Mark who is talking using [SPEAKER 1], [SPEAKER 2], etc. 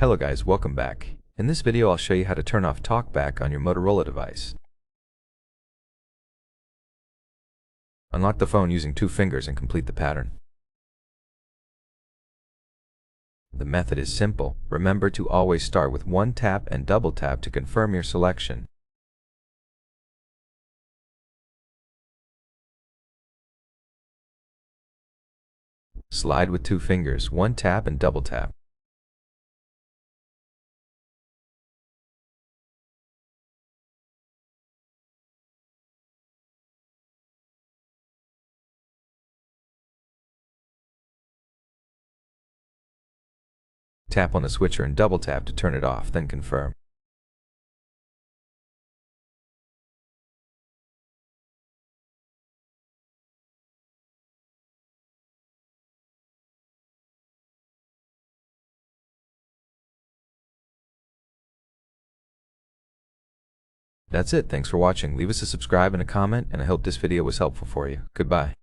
[SPEAKER 1] Hello guys, welcome back. In this video I'll show you how to turn off Talkback on your Motorola device. Unlock the phone using 2 fingers and complete the pattern. The method is simple. Remember to always start with 1 tap and double tap to confirm your selection. Slide with 2 fingers, 1 tap and double tap. Tap on the switcher and double tap to turn it off, then confirm. That's it. Thanks for watching. Leave us a subscribe and a comment, and I hope this video was helpful for you. Goodbye.